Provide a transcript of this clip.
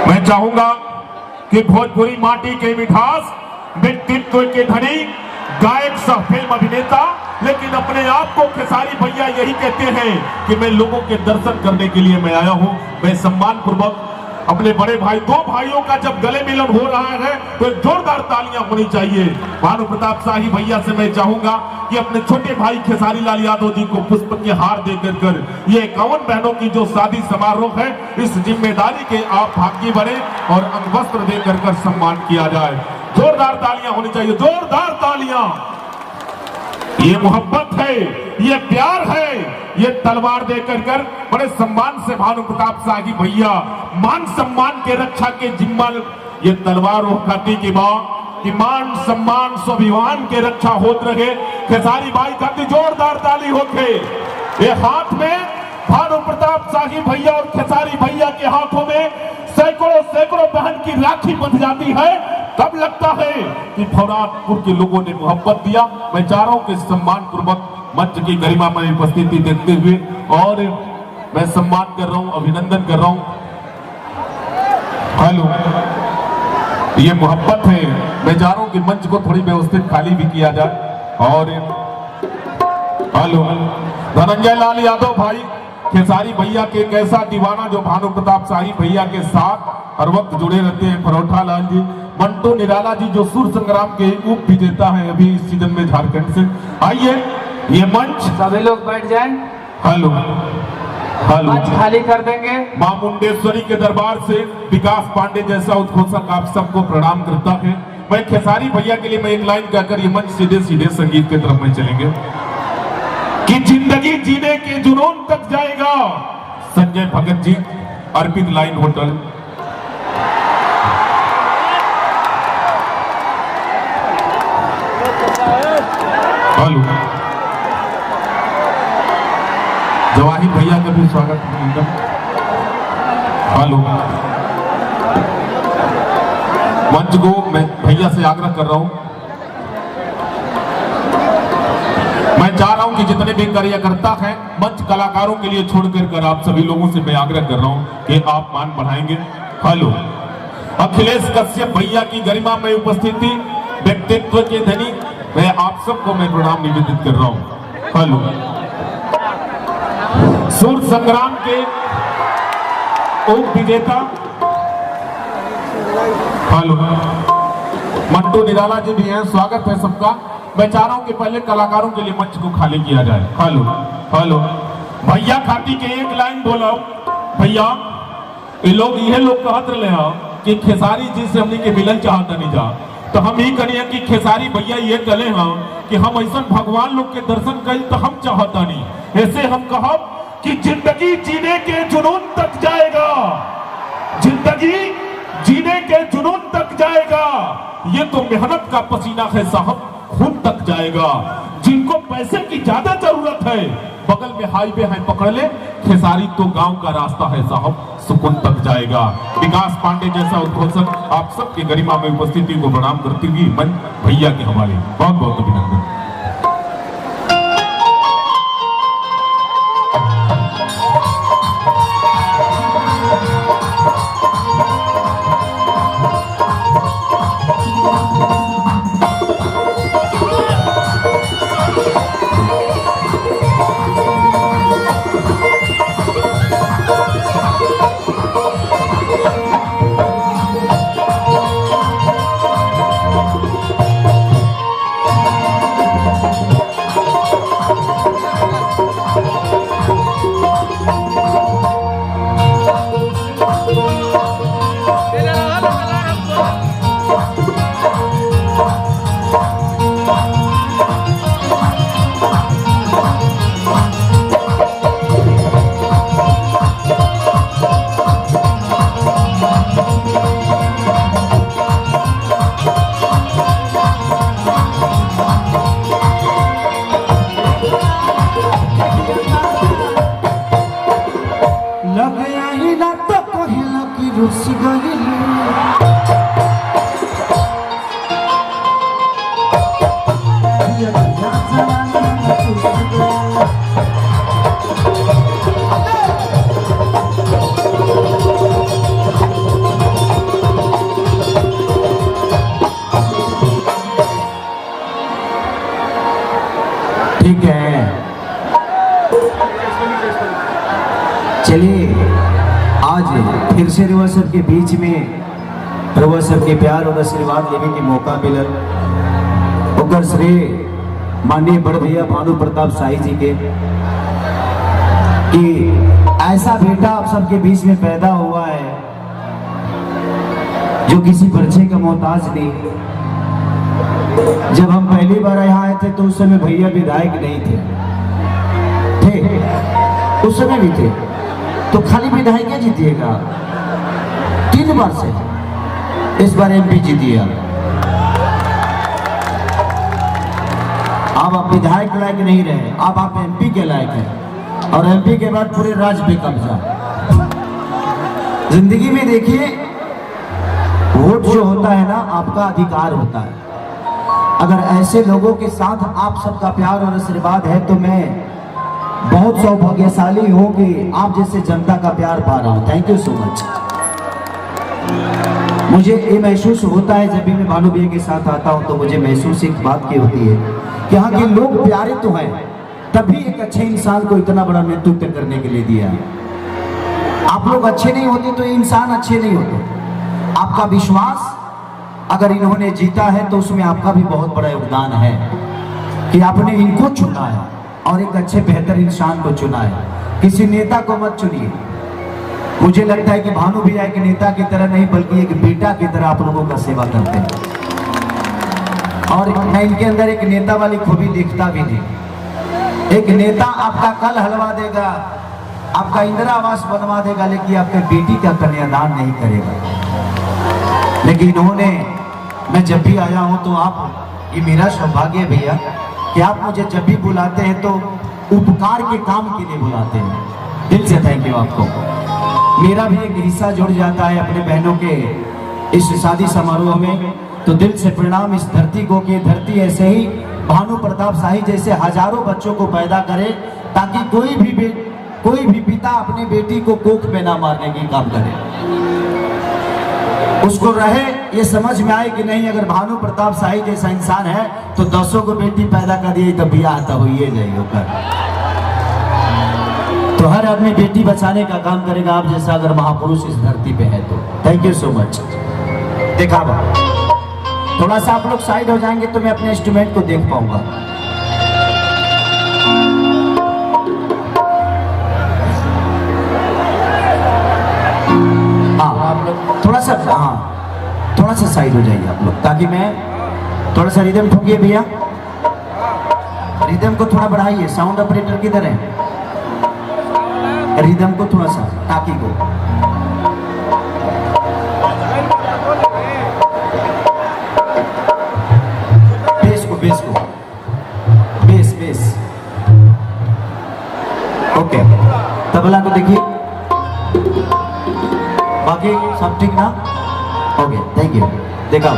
मैं चाहूंगा कि भोजपुरी माटी के मिठास, व्यक्तित्व के धनी, गायक सह फिल्म अभिनेता, लेकिन अपने आप को खेसारी भैया यही कहते हैं कि मैं लोगों के दर्शन करने के लिए मैं आया हूं। मैं सम्मान पूर्वक अपने बड़े भाई, दो भाइयों का जब गले मिलन हो रहा है तो जोरदार तालियां होनी चाहिए। भानु प्रताप शाही भैया से मैं चाहूंगा कि अपने छोटे भाई खेसारी लाल यादव जी को पुष्प के हार देकर कर ये 51 बहनों की जो शादी समारोह है, इस जिम्मेदारी के आप भागी बने और अंगवस्त्र देकर कर सम्मान किया जाए। जोरदार तालियां होनी चाहिए, जोरदार तालियां। ये मोहब्बत है, ये प्यार है, ये तलवार देकर कर बड़े सम्मान से भानु प्रताप शाही भैया मान सम्मान के रक्षा के जिम्मा ये तलवार उठाती की बात कि मान सम्मान स्वाभिमान के रक्षा होत रहे। खेसारी भाई खाती जोरदार ताली होके। ये हाथ में भानु प्रताप शाही भैया और खेसारी भैया के हाथों में सैकड़ों सैकड़ों बहन की राखी बंध जाती है, तब लगता है कि फौरादपुर के लोगों ने मोहब्बत दिया। मैं चाह रहा हूं कि सम्मान पूर्वक मंच की गरिमा में उपस्थिति देखते हुए और मैं सम्मान कर रहा हूं, अभिनंदन कर रहा हूं। हेलो, ये मोहब्बत है। मैं चाह रहा हूं कि मंच को थोड़ी व्यवस्थित खाली भी किया जाए। और हेलो, धनंजय लाल यादव भाई खेसारी भैया के एक ऐसा दीवाना जो भानु प्रताप शाही भैया के साथ हर वक्त जुड़े रहते हैं। परोठा लाल जी, मंटू निराला जी जो सुर संग्राम के उप विजेता हैं अभी इस सीजन में झारखंड से। आइए ये मंच, सभी लोग बैठ जाएं। हेलो हेलो, मंच खाली कर देंगे। मां मुंडेश्वरी के दरबार से विकास पांडे जैसा उद्घोषक आप सबको प्रणाम करता है। मैं खेसारी भैया के लिए मैं एक लाइन कहकर ये मंच सीधे सीधे संगीत की तरफ में चलेंगे कि जिंदगी जीने के जुनून तक जाएगा। संजय भगत जी, अर्पित लाइन होटल। हेलो, जवाहिर भैया का भी स्वागत है। हेलो, मंच को मैं भैया से आग्रह कर रहा हूं, मैं चाह रहा हूं कि जितने भी कार्यकर्ता हैं मंच कलाकारों के लिए छोड़कर कर आप सभी लोगों से मैं आग्रह कर रहा हूं कि आप मान बढ़ाएंगे। हेलो, अखिलेश कश्यप भैया की गरिमा में उपस्थिति, व्यक्तित्व के धनी, मैं आप सबको मैं प्रणाम निवेदित कर रहा हूं। हेलो, सुर संग्राम के उप विजेता, हेलो, मंटू निराला जी भी हैं, स्वागत है सबका। मैं चाह रहा हूं कि पहले कलाकारों के लिए मंच को खाली किया जाए। हेलो हेलो, भैया खाती के एक लाइन बोला भैया, ये लोग कहत रहे हैं कि खेसारी जी से हमने के मिलन चाहता नहीं जा, तो हम ही करिए कि खेसारी भैया ये कले हैं कि हम ऐसा भगवान लोग के दर्शन करें तो हम चाहता नहीं। ऐसे हम कहब कि जिंदगी जीने के जुनून तक जाएगा, जिंदगी जीने के जुनून तक जाएगा। ये तो मेहनत का पसीना है साहब, खून तक जाएगा। जिनको पैसे की ज्यादा जरूरत है बगल में हाईवे है पकड़ ले, खेसारी तो गांव का रास्ता है साहब, सुकून तक जाएगा। विकास पांडे जैसा उद्घोषक आप सबकी गरिमा में उपस्थिति को प्रणाम करती हुई मन भैया के हवाले बहुत बहुत अभिनंदन। चलिए आज फिर से रउआ सब के बीच में रउआ सब के प्यार और आशीर्वाद लेने के मौका मिलल। ओकर श्रेय माननीय बड़ भैया भानु प्रताप शाही जी के कि ऐसा बेटा आप सबके बीच में पैदा हुआ है जो किसी परिचय का मोहताज नहीं। जब हम पहली बार यहाँ आए थे तो उस समय भैया विधायक नहीं थे, उस समय भी थे, तो खाली विधायक जीतिएगा 3 बार से, इस बार एमपी जीतिए। अब आप विधायक लायक नहीं रहे, अब आप एमपी के लायक हैं, और एमपी के बाद पूरे राज्य पे कब्जा। जिंदगी में देखिए, वोट जो होता है ना, आपका अधिकार होता है। अगर ऐसे लोगों के साथ आप सबका प्यार और आशीर्वाद है तो मैं बहुत सौभाग्यशाली हूं कि आप जैसे जनता का प्यार पा रहा हूं। Thank you so much. मुझे ये महसूस होता है जब भी मैं भानु भैया के साथ आता हूं तो मुझे महसूस एक बात की होती है कि यहाँ के लोग प्यारे तो हैं, तभी एक अच्छे इंसान को इतना बड़ा नेतृत्व करने के लिए दिया है। आप लोग अच्छे नहीं होते तो ये इंसान अच्छे नहीं होते। आपका विश्वास अगर इन्होंने जीता है तो उसमें आपका भी बहुत बड़ा योगदान है कि आपने इनको चुना है और एक अच्छे बेहतर इंसान को चुना है। किसी नेता को मत चुनिए। मुझे लगता है कि भानु भैया एक नेता की तरह नहीं बल्कि एक बेटा की तरह आप लोगों का सेवा करते हैं, और मैं इनके अंदर एक नेता वाली खूबी देखता भी नहीं। एक नेता आपका कल हलवा देगा, आपका इंदिरा आवास बनवा देगा, लेकिन आपके बेटी का कन्यादान नहीं करेगा। लेकिन इन्होंने, मैं जब भी आया हूं तो आप, ये मेरा सौभाग्य है भैया कि आप मुझे जब भी बुलाते हैं तो उपकार के काम के लिए बुलाते हैं। दिल से थैंक यू आपको। मेरा भी एक हिस्सा जुड़ जाता है अपने बहनों के इस शादी समारोह में, तो दिल से प्रणाम इस धरती को कि धरती ऐसे ही भानु प्रताप शाही जैसे हजारों बच्चों को पैदा करे, ताकि कोई भी पिता अपने बेटी को कोख में ना मारने की काम करे। उसको रहे ये समझ में आए कि नहीं, अगर भानु प्रताप शाही जैसा इंसान है तो 10 को बेटी पैदा कर दिए तो ब्याह तो होइए जाइए कर। तो हर आदमी बेटी बचाने का काम करेगा, आप जैसा अगर महापुरुष इस धरती पे है तो। Thank you so much. देखा बा, थोड़ा सा आप लोग साइड हो जाएंगे तो मैं अपने इंस्ट्रूमेंट को देख पाऊंगा। थोड़ा सा, हाँ थोड़ा सा साइड हो जाइए आप लोग, ताकि मैं थोड़ा सा रिदम ठोकिए भैया, रिदम को थोड़ा बढ़ाइए। साउंड ऑपरेटर किधर है? रिदम को थोड़ा सा, टाकी को। बेस को बेस। ओके, तबला को देखिए। बाकी सब ठीक ना? Okay, thank you. देखा